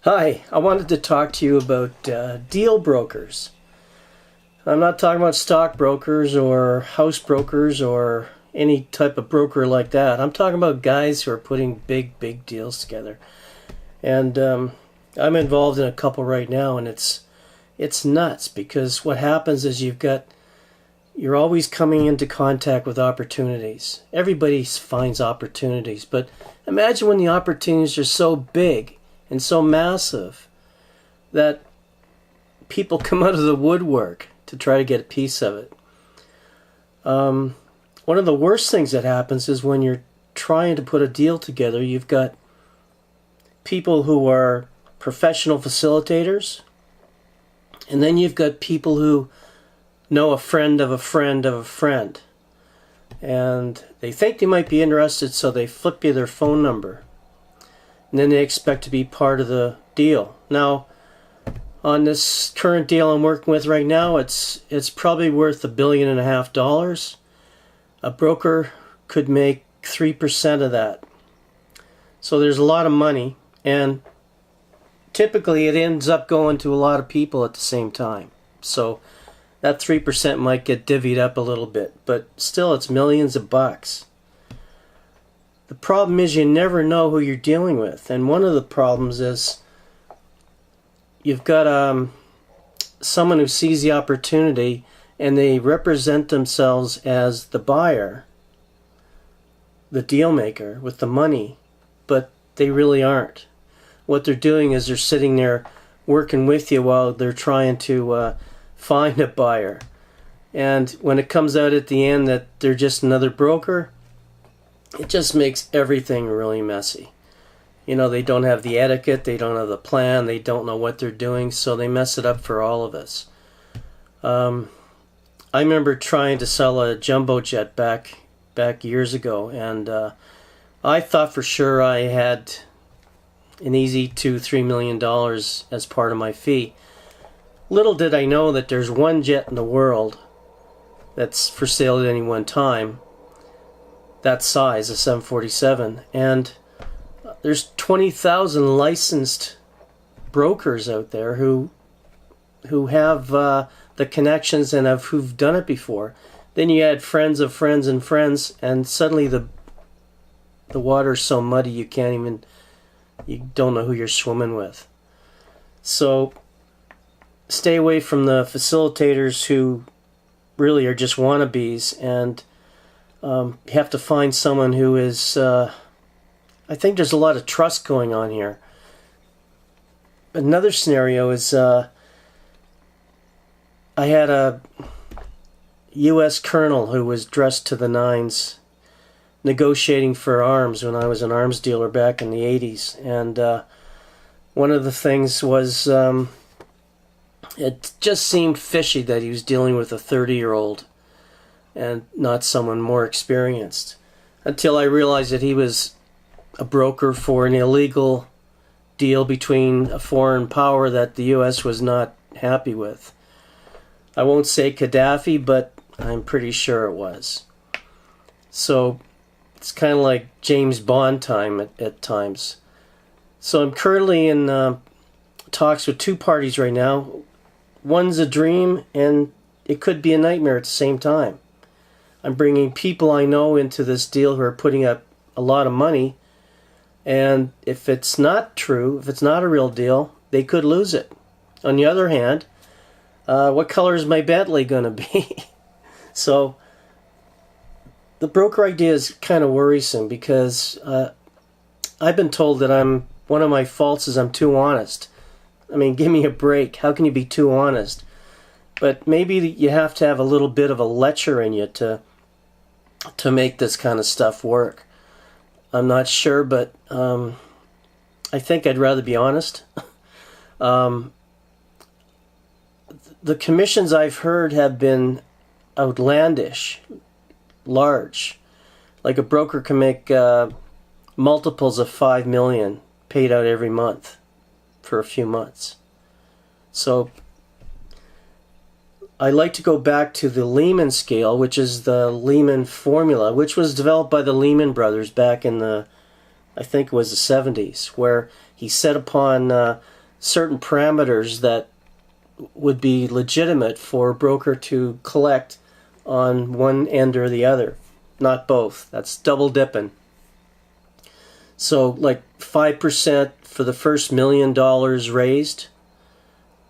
Hi, I wanted to talk to you about deal brokers. I'm not talking about stockbrokers or house brokers or any type of broker like that. I'm talking about guys who are putting big deals together. And I'm involved in a couple right now, and it's nuts because what happens is you're always coming into contact with opportunities. Everybody finds opportunities, but imagine when the opportunities are so big and so massive that people come out of the woodwork to try to get a piece of it. One of the worst things that happens is when you're trying to put a deal together, you've got people who are professional facilitators, and then you've got people who know a friend of a friend of a friend, and they think they might be interested, so they flip you their phone number, and then they expect to be part of the deal. Now, on this current deal I'm working with right now, it's probably worth $1.5 billion. A broker could make 3% of that. So there's a lot of money, and typically it ends up going to a lot of people at the same time. So that 3% might get divvied up a little bit, but still it's millions of bucks. The problem is you never know who you're dealing with, and one of the problems is you've got someone who sees the opportunity and they represent themselves as the buyer, the deal maker with the money, but they really aren't. What they're doing is they're sitting there working with you while they're trying to find a buyer. And when it comes out at the end that they're just another broker, it just makes everything really messy. You know, they don't have the etiquette, they don't have the plan, they don't know what they're doing, so they mess it up for all of us. I remember trying to sell a jumbo jet back years ago, and I thought for sure I had an easy $2-3 million as part of my fee. Little did I know that there's one jet in the world that's for sale at any one time, that size, a 747, and there's 20,000 licensed brokers out there who have the connections and who've done it before. Then you add friends of friends and friends, and suddenly the water's so muddy you don't know who you're swimming with. So stay away from the facilitators who really are just wannabes, and you have to find someone who is I think there's a lot of trust going on here. Another scenario is I had a U.S. colonel who was dressed to the nines negotiating for arms when I was an arms dealer back in the 80s. And one of the things was it just seemed fishy that he was dealing with a 30-year-old and not someone more experienced, until I realized that he was a broker for an illegal deal between a foreign power that the U.S. was not happy with. I won't say Gaddafi, but I'm pretty sure it was. So it's kind of like James Bond time at times. So I'm currently in talks with two parties right now. One's a dream, and it could be a nightmare at the same time. I'm bringing people I know into this deal who are putting up a lot of money, and if it's not true, if it's not a real deal, they could lose it. On the other hand, what color is my Bentley going to be? So the broker idea is kind of worrisome because I've been told that one of my faults is I'm too honest. I mean, give me a break. How can you be too honest? But maybe you have to have a little bit of a lecher in you to make this kind of stuff work. I'm not sure, but I think I'd rather be honest. The commissions I've heard have been outlandish, large. Like a broker can make multiples of 5 million paid out every month for a few months. So I like to go back to the Lehman scale, which is the Lehman formula, which was developed by the Lehman brothers back in the, I think it was the 70s, where he set upon certain parameters that would be legitimate for a broker to collect on one end or the other, not both. That's double dipping. So like 5% for the first $1 million raised,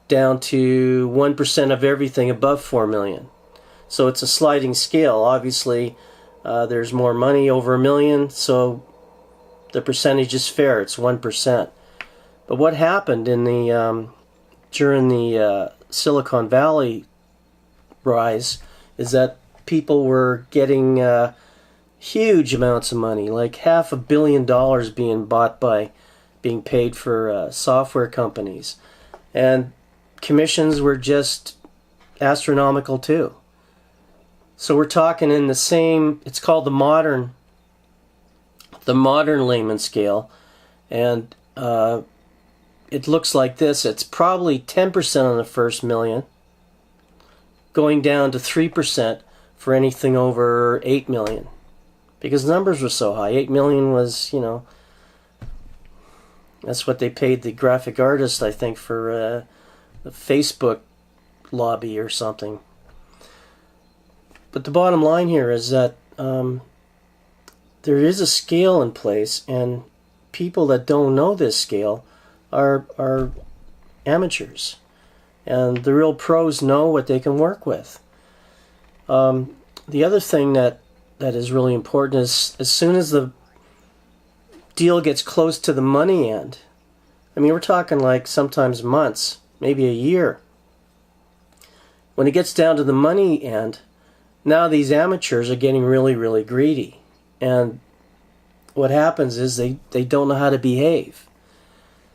down to 1% of everything above 4 million. So it's a sliding scale. Obviously, there's more money over $1 million, so the percentage is fair. It's 1%. But what happened in the during the Silicon Valley rise is that people were getting huge amounts of money, like $500 million being paid for software companies, and commissions were just astronomical too. So we're talking in the same, it's called the modern Lehman scale, and it looks like this. It's probably 10% on the first million, going down to 3% for anything over 8 million, because numbers were so high. 8 million was, you know, that's what they paid the graphic artist, I think, for the Facebook lobby or something. But the bottom line here is that there is a scale in place, and people that don't know this scale are amateurs, and the real pros know what they can work with. The other thing that is really important is, as soon as the deal gets close to the money end, I mean, we're talking like sometimes months, maybe a year. When it gets down to the money end, now these amateurs are getting really, really greedy. And what happens is they don't know how to behave.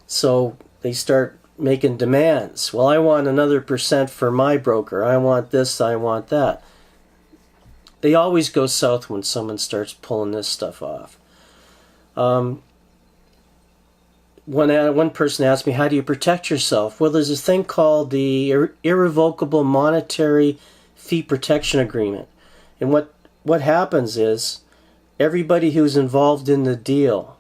So they start making demands. Well, I want another % for my broker. I want this, I want that. They always go south when someone starts pulling this stuff off. One person asked me, how do you protect yourself? Well, there's this thing called the Irrevocable Monetary Fee Protection Agreement. And what happens is everybody who's involved in the deal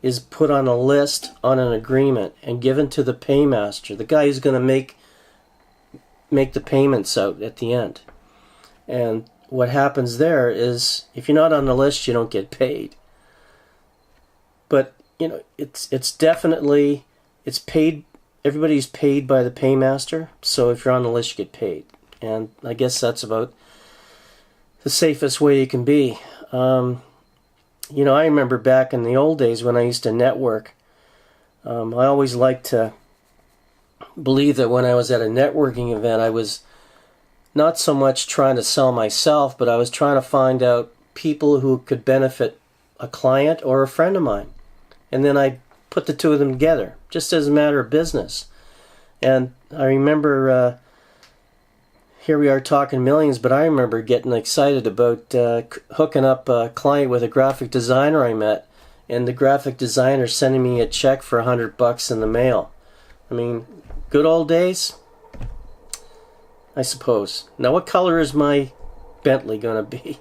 is put on a list, on an agreement, and given to the paymaster, the guy who's going to make the payments out at the end. And what happens there is, if you're not on the list, you don't get paid. But you know, it's definitely, it's paid. Everybody's paid by the paymaster. So if you're on the list, you get paid. And I guess that's about the safest way you can be. You know, I remember back in the old days when I used to network, I always liked to believe that when I was at a networking event, I was not so much trying to sell myself, but I was trying to find out people who could benefit a client or a friend of mine. And then I put the two of them together, just as a matter of business. And I remember, here we are talking millions, but I remember getting excited about hooking up a client with a graphic designer I met, and the graphic designer sending me a check for $100 in the mail. I mean, good old days, I suppose. Now, what color is my Bentley going to be?